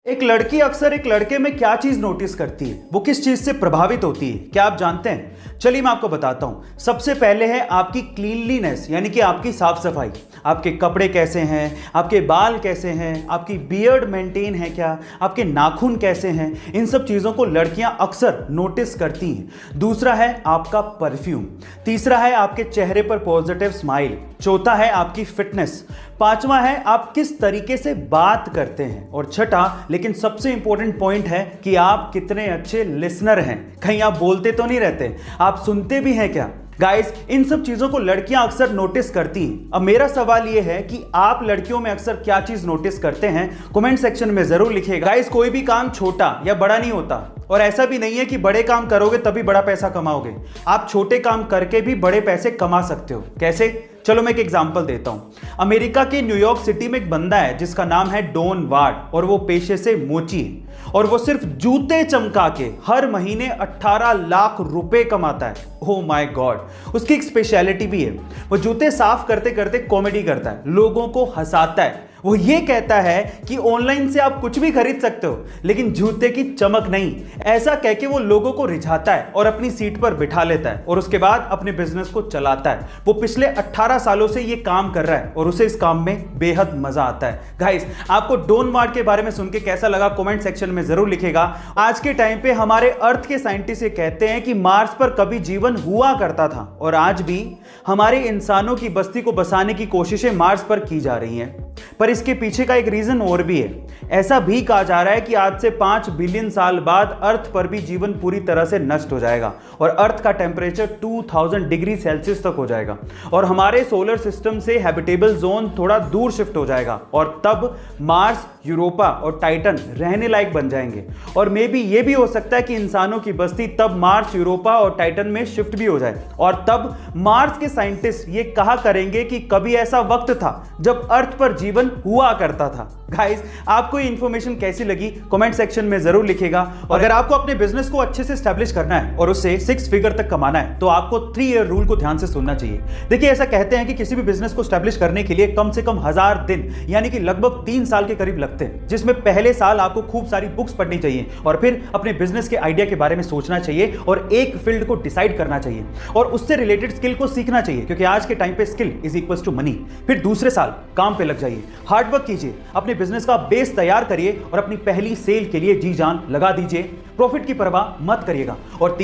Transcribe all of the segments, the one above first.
एक लड़की अक्सर एक लड़के में क्या चीज नोटिस करती है, वो किस चीज से प्रभावित होती है, क्या आप जानते हैं? चलिए मैं आपको बताता हूं। सबसे पहले है आपकी क्लीनलीनेस, यानी कि आपकी साफ सफाई। आपके कपड़े कैसे हैं, आपके बाल कैसे हैं, आपकी बियर्ड मेंटेन है क्या, आपके नाखून कैसे हैं, इन सब चीजों को लड़कियां अक्सर नोटिस करती हैं। दूसरा है आपका परफ्यूम। तीसरा है आपके चेहरे पर पॉजिटिव स्माइल। चौथा है आपकी फिटनेस। पांचवा है आप किस तरीके से बात करते हैं। और छठा लेकिन सबसे इंपॉर्टेंट पॉइंट है कि आप कितने अच्छे लिसनर हैं। कहीं आप बोलते तो नहीं रहते, आप सुनते भी हैं क्या? गाइस, इन सब चीजों को लड़कियां अक्सर नोटिस करती हैं। अब मेरा सवाल यह है कि आप लड़कियों में अक्सर क्या चीज नोटिस करते हैं? कमेंट सेक्शन में जरूर लिखिएगा। गाइस, कोई भी काम छोटा या बड़ा नहीं होता, और ऐसा भी नहीं है कि बड़े काम करोगे तभी बड़ा पैसा कमाओगे। आप छोटे काम करके भी बड़े पैसे कमा सकते हो। कैसे? चलो मैं एक एग्जांपल देता हूं। अमेरिका के न्यूयॉर्क सिटी में एक बंदा है जिसका नाम है डॉन वार्ड, और वो पेशे से मोची है, और वो सिर्फ जूते चमका के हर महीने 18 लाख रुपए कमाता है। Oh my God. उसकी एक स्पेशलिटी भी है, वो जूते साफ करते करते कॉमेडी करता है, लोगों को हंसाता है। वो ये कहता है कि ऑनलाइन से आप कुछ भी खरीद सकते हो, लेकिन जूते की चमक नहीं। ऐसा कह के वो लोगों को रिझाता है और अपनी सीट पर बिठा लेता है, और उसके बाद अपने बिजनेस को चलाता है। वो पिछले 18 सालों से ये काम कर रहा है, और उसे इस काम में बेहद मजा आता है। गाइस, आपको डॉन वार्ड के बारे में सुन के कैसा लगा कमेंट सेक्शन में जरूर लिखेगा। आज के टाइम पे हमारे अर्थ के साइंटिस्ट ये कहते हैं कि मार्स पर कभी जीवन हुआ करता था, और आज भी हमारे इंसानों की बस्ती को बसाने की कोशिशें मार्स पर की जा रही हैं। पर इसके पीछे का एक रीजन और भी है। ऐसा भी कहा जा रहा है कि आज से 5 बिलियन साल बाद अर्थ पर भी जीवन पूरी तरह से नष्ट हो जाएगा, और अर्थ का टेम्परेचर 2000 डिग्री सेल्सियस तक हो जाएगा, और हमारे सोलर सिस्टम से हैबिटेबल जोन थोड़ा दूर शिफ्ट हो जाएगा, और तब मार्स, यूरोपा और टाइटन रहने लायक बन जाएंगे। और मे बी ये भी हो सकता है कि इंसानों की बस्ती तब मार्स, यूरोपा और टाइटन में शिफ्ट भी हो जाए, और तब मार्स के साइंटिस्ट ये कहा करेंगे कि कभी ऐसा वक्त था जब अर्थ पर जीवन हुआ करता था। गाइस, आपको ये इंफॉर्मेशन कैसी लगी कमेंट सेक्शन में जरूर लिखेगा। और अगर आपको अपने बिजनेस को अच्छे से स्टैब्लिश करना है और उससे 6 फिगर तक कमाना है, तो आपको 3 ईयर रूल को ध्यान से सुनना चाहिए। देखिए, ऐसा कहते हैं कि किसी भी बिजनेस को स्टैब्लिश करने के लिए कम से कम 1000 दिन, यानी कि लगभग 3 साल के करीब लगते हैं, जिसमें पहले साल आपको खूब सारी बुक्स पढ़नी चाहिए, और फिर अपने बिजनेस के आइडिया के बारे में सोचना चाहिए, और एक फील्ड को डिसाइड करना चाहिए, और उससे रिलेटेड स्किल को सीखना चाहिए, क्योंकि आज के टाइम पे skill is equal to money. फिर दूसरे साल काम पे लग जाइए, हार्डवर्क कीजिए, अपने बिजनेस का बेस तैयार करिए, और अपनी पहली सेल के लिए जी जान लगा दीजिए। प्रॉफिट की परवाह मत करिएगा। और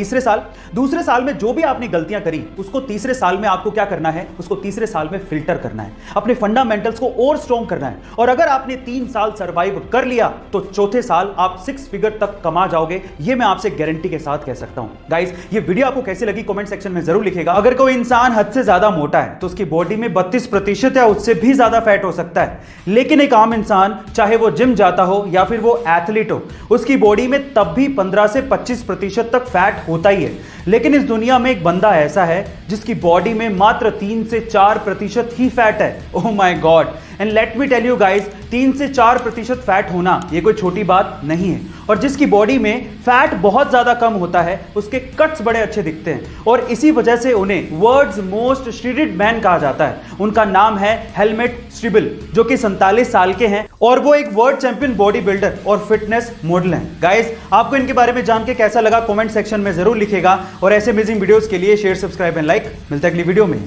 दूसरे साल में जो भी आपने गलतियां करी, उसको तीसरे साल में आपको क्या करना है? उसको तीसरे साल में फिल्टर करना है, अपने फंडामेंटल्स को और स्ट्रॉन्ग करना है। और अगर आपने 3 साल सर्वाइव कर लिया, तो चौथे साल आप 6 फिगर तक कमा जाओगे। ये मैं आपसे गारंटी के साथ कह सकता हूं। गाइस, ये वीडियो आपको कैसी लगी कमेंट सेक्शन में जरूर लिखेगा। अगर कोई इंसान हद से ज्यादा मोटा है, तो उसकी बॉडी में 32% या उससे भी ज्यादा फैट हो सकता है। लेकिन एक आम इंसान, चाहे वो जिम जाता हो या फिर वो एथलीट हो, उसकी बॉडी में तब भी 15 से 25% तक फैट होता ही है। लेकिन इस दुनिया में एक बंदा ऐसा है जिसकी बॉडी में मात्र 3 से 4% ही फैट है। Oh my God. And let me tell you guys, 3 से 4% फैट होना ये कोई छोटी बात नहीं है। और जिसकी बॉडी में फैट बहुत ज्यादा कम होता है, उसके कट्स बड़े अच्छे दिखते हैं, और इसी वजह से उन्हें वर्ल्ड्स मोस्ट श्रीडेड मैन कहा जाता है। उनका नाम है हेलमेट स्टीबल, जो कि 47 साल के हैं, और वो एक वर्ल्ड चैंपियन बॉडी बिल्डर और फिटनेस मॉडल हैं। गाइस, आपको इनके बारे में जान के कैसा लगा कमेंट सेक्शन में जरूर लिखेगा। और ऐसे अमेजिंग वीडियोस के लिए शेयर, सब्सक्राइब एंड लाइक। मिलता है अगली वीडियो में।